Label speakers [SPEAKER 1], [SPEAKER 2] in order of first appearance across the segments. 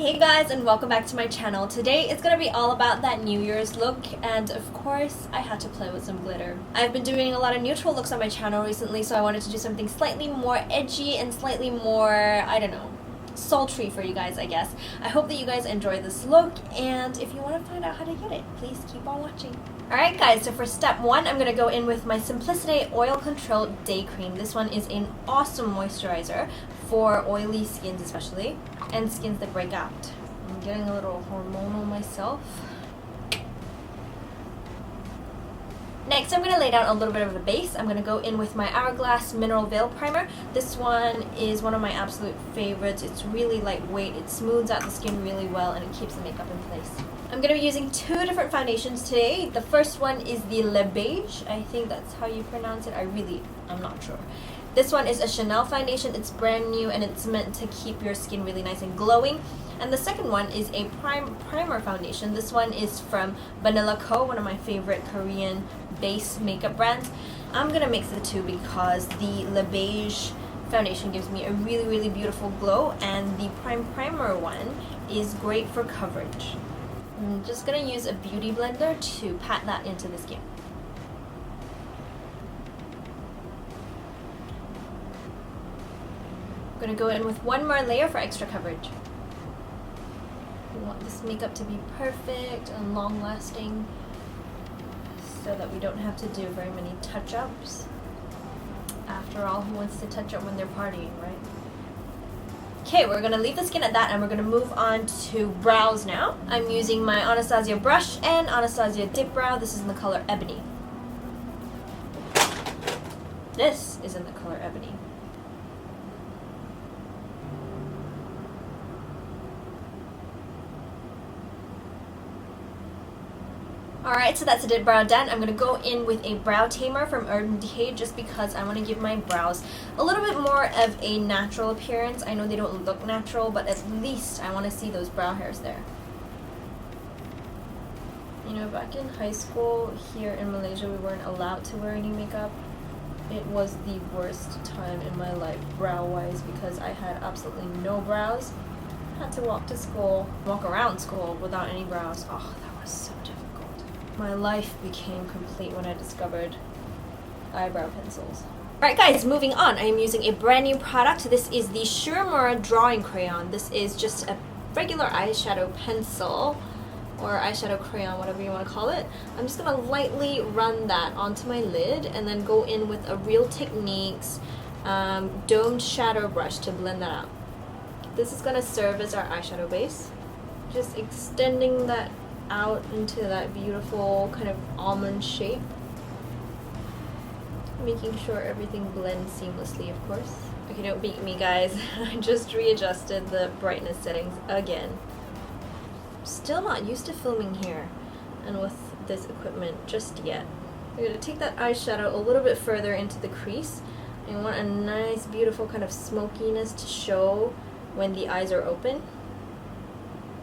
[SPEAKER 1] Hey guys, and welcome back to my channel. Today it's gonna be all about that New Year's look, and of course I had to play with some glitter. I've been doing a lot of neutral looks on my channel recently, so I wanted to do something slightly more edgy and slightly more, I don't know, sultry for you guys, I guess. I hope that you guys enjoy this look, and if you want to find out how to get it, please keep on watching. Alright guys, so for step one, I'm gonna go in with my Simplicity Oil Control Day Cream. This one is an awesome moisturizer for oily skins especially, and skins that break out. I'm getting a little hormonal myself. Next, I'm going to lay down a little bit of a base. I'm going to go in with my Hourglass Mineral Veil Primer. This one is one of my absolute favorites. It's really lightweight, it smooths out the skin really well, and it keeps the makeup in place. I'm going to be using two different foundations today. The first one is the Le Beige. I think that's how you pronounce it. I'm not sure. This one is a Chanel foundation. It's brand new and it's meant to keep your skin really nice and glowing. And the second one is a primer foundation. This one is from Vanilla Co., one of my favorite Korean base makeup brands. I'm going to mix the two because the Le Beige foundation gives me a really beautiful glow, and the primer one is great for coverage. I'm just going to use a beauty blender to pat that into the skin. I'm going to go in with one more layer for extra coverage. We want this makeup to be perfect and long lasting so that we don't have to do very many touch-ups. After all, who wants to touch up when they're partying, right? Okay, we're going to leave the skin at that, and we're going to move on to brows now. I'm using my Anastasia brush and Anastasia dip brow. This is in the color Ebony. This is in the color Ebony. Alright, so that's a dip brow done. I'm going to go in with a brow tamer from Urban Decay just because I want to give my brows a little bit more of a natural appearance. I know they don't look natural, but at least I want to see those brow hairs there. You know, back in high school here in Malaysia, we weren't allowed to wear any makeup. It was the worst time in my life brow-wise because I had absolutely no brows. I had to walk around school without any brows. Oh, that was so difficult. My life became complete when I discovered eyebrow pencils. Alright guys, moving on. I am using a brand new product. This is the Shiramura Drawing Crayon. This is just a regular eyeshadow pencil or eyeshadow crayon, whatever you want to call it. I'm just going to lightly run that onto my lid and then go in with a Real Techniques domed shadow brush to blend that out. This is going to serve as our eyeshadow base. Just extending that out into that beautiful kind of almond shape, making sure everything blends seamlessly, of course. Okay, don't beat me guys. I just readjusted the brightness settings again. Still not used to filming here and with this equipment just yet. I'm going to take that eyeshadow a little bit further into the crease. I want a nice beautiful kind of smokiness to show when the eyes are open.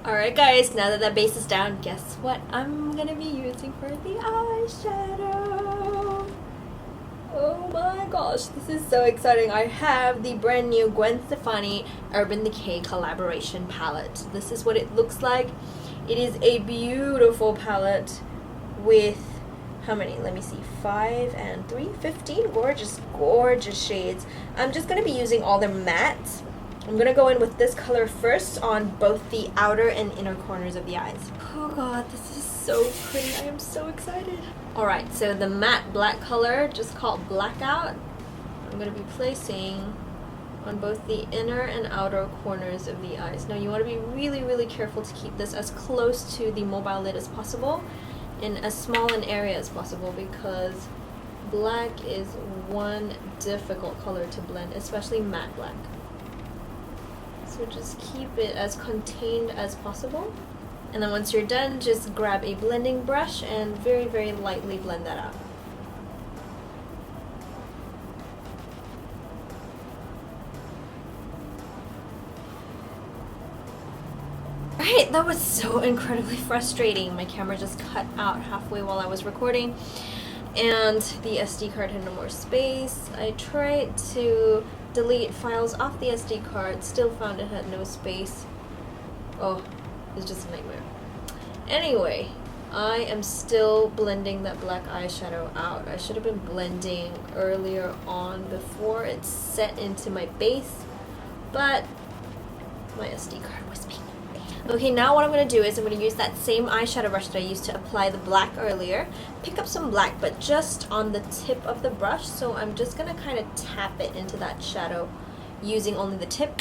[SPEAKER 1] Alright guys, now that base is down, guess what I'm gonna be using for the eyeshadow? Oh my gosh, this is so exciting. I have the brand new Gwen Stefani Urban Decay collaboration palette. This is what it looks like. It is a beautiful palette with, how many? Let me see, 5 and 3, 15 gorgeous shades. I'm just gonna be using all the mattes. I'm going to go in with this color first on both the outer and inner corners of the eyes. Oh god, this is so pretty. I am so excited. Alright, so the matte black color, just called Blackout, I'm going to be placing on both the inner and outer corners of the eyes. Now you want to be really careful to keep this as close to the mobile lid as possible in as small an area as possible because black is one difficult color to blend, especially matte black. So just keep it as contained as possible. And then once you're done, just grab a blending brush and very lightly blend that out. Alright, that was so incredibly frustrating. My camera just cut out halfway while I was recording, and the SD card had no more space. I tried to delete files off the SD card, still found it had no space. Oh, it's just a nightmare. Anyway, I am still blending that black eyeshadow out. I should have been blending earlier on before it set into my base, but my SD card was being... Okay, now what I'm going to do is I'm going to use that same eyeshadow brush that I used to apply the black earlier. Pick up some black, but just on the tip of the brush, so I'm just going to kind of tap it into that shadow using only the tip.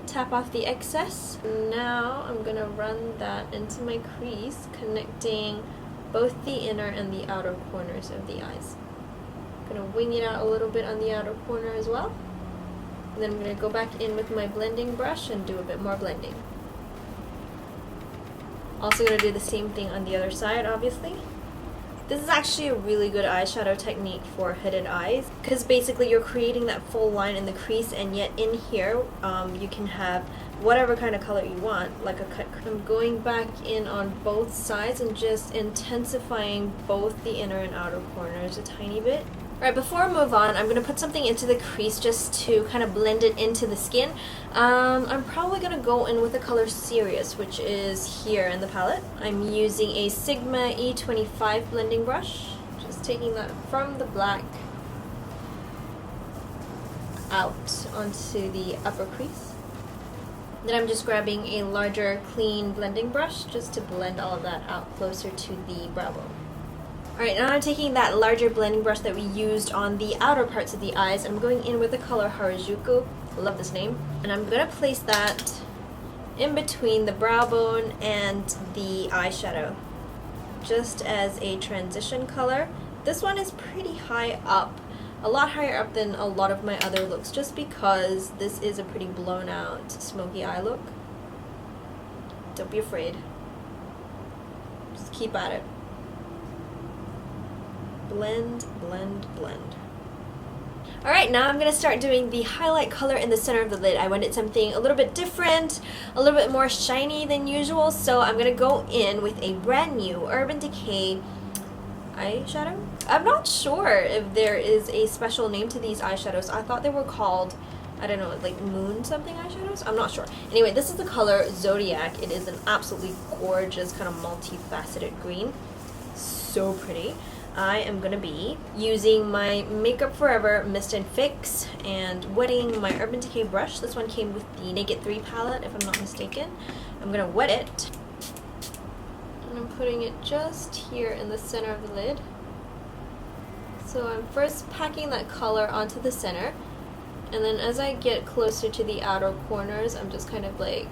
[SPEAKER 1] Tap off the excess. Now I'm going to run that into my crease, connecting both the inner and the outer corners of the eyes. I'm going to wing it out a little bit on the outer corner as well. And then I'm going to go back in with my blending brush and do a bit more blending. Also going to do the same thing on the other side, obviously. This is actually a really good eyeshadow technique for hooded eyes, because basically you're creating that full line in the crease, and yet in here you can have whatever kind of color you want, like a cut. I'm going back in on both sides and just intensifying both the inner and outer corners a tiny bit. Alright, before I move on, I'm going to put something into the crease just to kind of blend it into the skin. I'm probably going to go in with the color Serious, which is here in the palette. I'm using a Sigma E25 blending brush. Just taking that from the black out onto the upper crease. Then I'm just grabbing a larger, clean blending brush just to blend all of that out closer to the brow bone. Alright, now I'm taking that larger blending brush that we used on the outer parts of the eyes, and I'm going in with the color Harajuku. I love this name. And I'm going to place that in between the brow bone and the eyeshadow, just as a transition color. This one is pretty high up, a lot higher up than a lot of my other looks, just because this is a pretty blown out smoky eye look. Don't be afraid. Just keep at it. Blend, blend, blend. Alright, now I'm going to start doing the highlight color in the center of the lid. I wanted something a little bit different, a little bit more shiny than usual, so I'm going to go in with a brand new Urban Decay eyeshadow. I'm not sure if there is a special name to these eyeshadows. I thought they were called, I don't know, like moon something eyeshadows? I'm not sure. Anyway, this is the color Zodiac. It is an absolutely gorgeous kind of multifaceted green. So pretty. I am going to be using my Makeup Forever Mist and Fix and wetting my Urban Decay brush. This one came with the Naked 3 palette, if I'm not mistaken. I'm going to wet it. And I'm putting it just here in the center of the lid. So I'm first packing that color onto the center. And then as I get closer to the outer corners, I'm just kind of like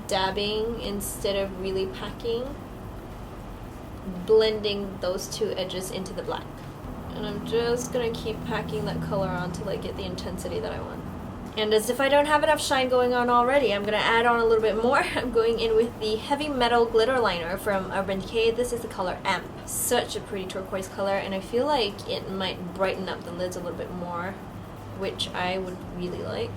[SPEAKER 1] dabbing instead of really packing, blending those two edges into the black. And I'm just gonna keep packing that color on till I get the intensity that I want. And as if I don't have enough shine going on already, I'm gonna add on a little bit more. I'm going in with the Heavy Metal Glitter Liner from Urban Decay. This is the color Amp. Such a pretty turquoise color, and I feel like it might brighten up the lids a little bit more, which I would really like.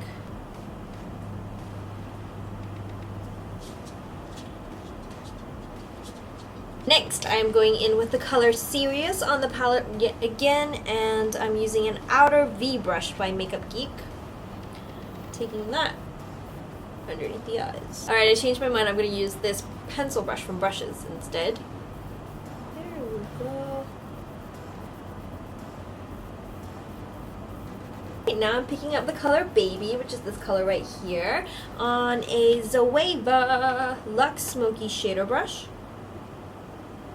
[SPEAKER 1] Next, I am going in with the color Serious on the palette yet again, and I'm using an outer V brush by Makeup Geek. Taking that underneath the eyes. Alright, I changed my mind. I'm going to use this pencil brush from Brushes instead. There we go. Okay, now I'm picking up the color Baby, which is this color right here, on a Zoeva Luxe Smoky Shader brush.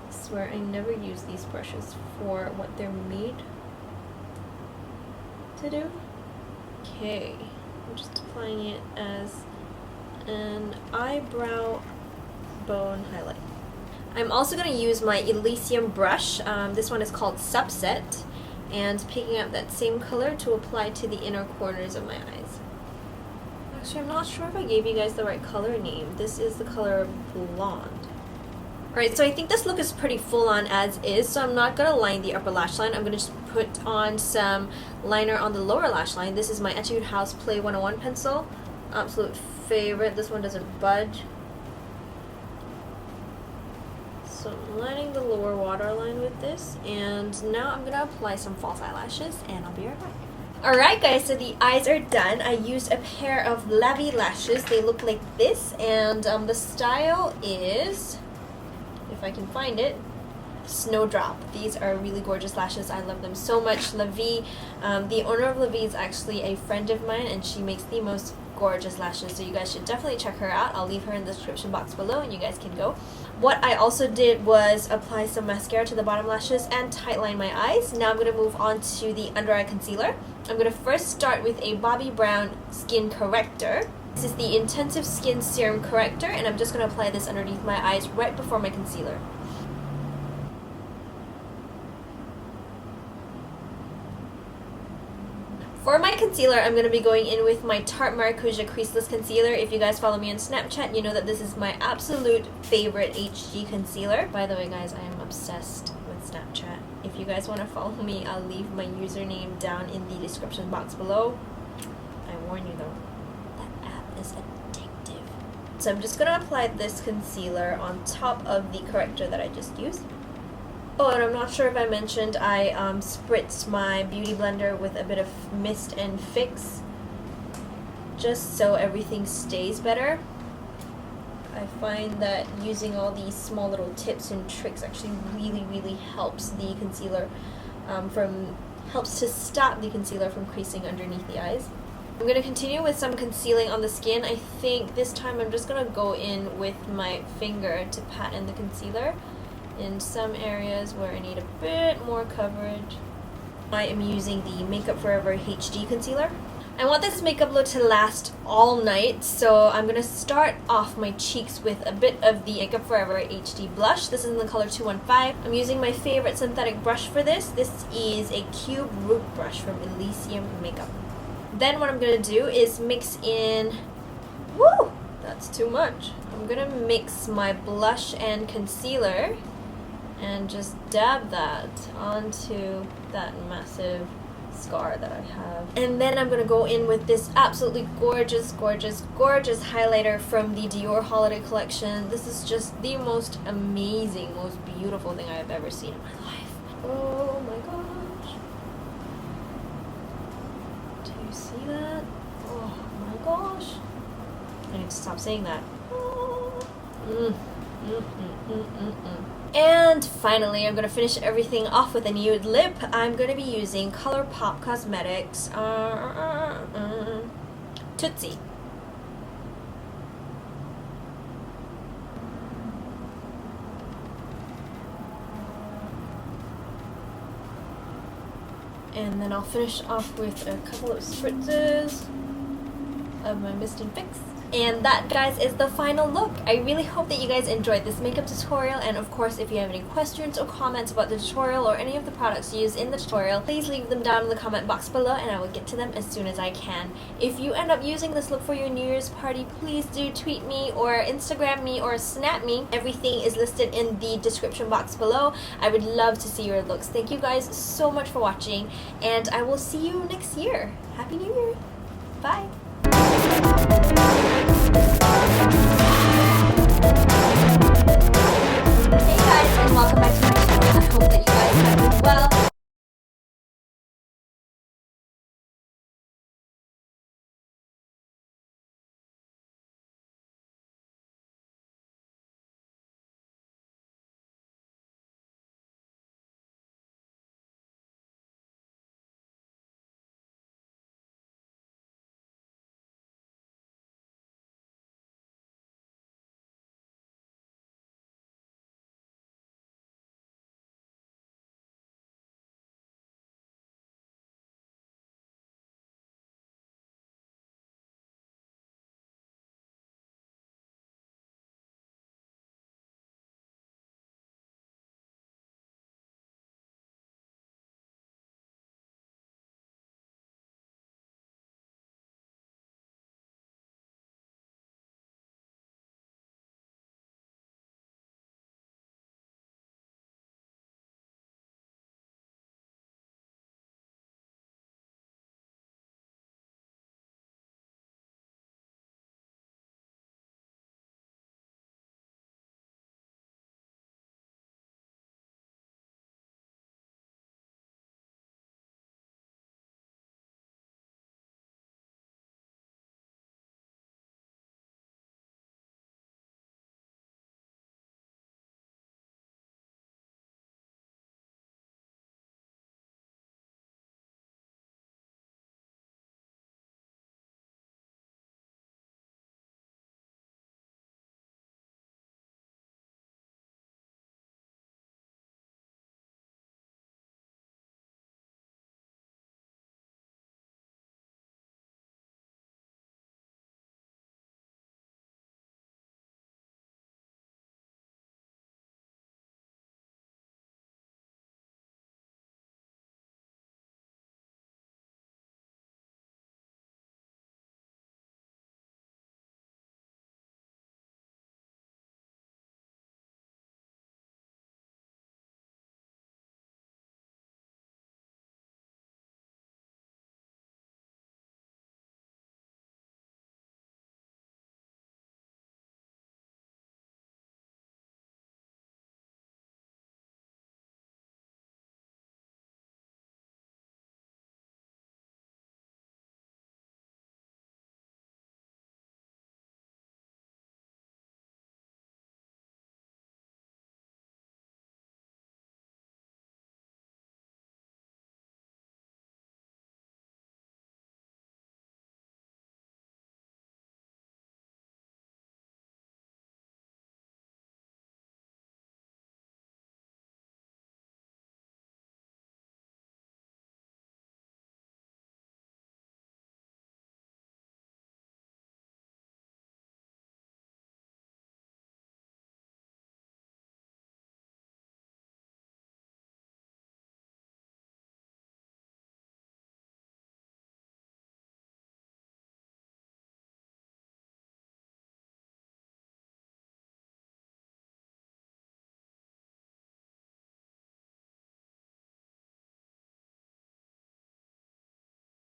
[SPEAKER 1] I swear I never use these brushes for what they're made to do. Okay, I'm just applying it as an eyebrow bone highlight. I'm also going to use my Elysium brush. This one is called Subset, and picking up that same color to apply to the inner corners of my eyes. Actually, I'm not sure if I gave you guys the right color name. This is the color Blonde. Alright, so I think this look is pretty full on as is, so I'm not going to line the upper lash line. I'm going to just put on some liner on the lower lash line. This is my Etude House Play 101 pencil. Absolute favorite. This one doesn't budge. So I'm lining the lower waterline with this, and now I'm going to apply some false eyelashes, and I'll be right back. Alright guys, so the eyes are done. I used a pair of Lavi lashes. They look like this, and the style is, if I can find it, Snowdrop. These are really gorgeous lashes. I love them so much. Lavi, the owner of Lavi is actually a friend of mine, and she makes the most gorgeous lashes, so you guys should definitely check her out. I'll leave her in the description box below and you guys can go. What I also did was apply some mascara to the bottom lashes and tightline my eyes. Now I'm going to move on to the under eye concealer. I'm going to first start with a Bobbi Brown skin corrector. This is the Intensive Skin Serum Corrector, and I'm just going to apply this underneath my eyes right before my concealer. For my concealer, I'm going to be going in with my Tarte Maracuja Creaseless Concealer. If you guys follow me on Snapchat, you know that this is my absolute favorite HG concealer. By the way, guys, I am obsessed with Snapchat. If you guys want to follow me, I'll leave my username down in the description box below. I warn you though, that app is addictive. So I'm just going to apply this concealer on top of the corrector that I just used. Oh, and I'm not sure if I mentioned, I spritzed my beauty blender with a bit of mist and fix, just so everything stays better. I find that using all these small little tips and tricks actually really helps the concealer helps to stop the concealer from creasing underneath the eyes. I'm going to continue with some concealing on the skin. I think this time I'm just going to go in with my finger to pat in the concealer in some areas where I need a bit more coverage. I am using the Makeup Forever HD concealer. I want this makeup look to last all night, so I'm going to start off my cheeks with a bit of the Makeup Forever HD blush. This is in the color 215. I'm using my favorite synthetic brush for this. This is a Cube Root brush from Elysium Makeup. Then what I'm going to do is mix in... Woo! That's too much. I'm going to mix my blush and concealer and just dab that onto that massive scar that I have. And then I'm going to go in with this absolutely gorgeous highlighter from the Dior Holiday Collection. This is just the most amazing, most beautiful thing I have ever seen in my life. Oh my gosh. Do you see that? Oh my gosh. I need to stop saying that. And finally, I'm going to finish everything off with a nude lip. I'm going to be using ColourPop Cosmetics Tootsie. And then I'll finish off with a couple of spritzes of my Mist and Fix. And that, guys, is the final look. I really hope that you guys enjoyed this makeup tutorial, and of course, if you have any questions or comments about the tutorial or any of the products used in the tutorial, please leave them down in the comment box below and I will get to them as soon as I can. If you end up using this look for your New Year's party, please do tweet me or Instagram me or snap me. Everything is listed in the description box below. I would love to see your looks. Thank you guys so much for watching, and I will see you next year. Happy New Year. Bye.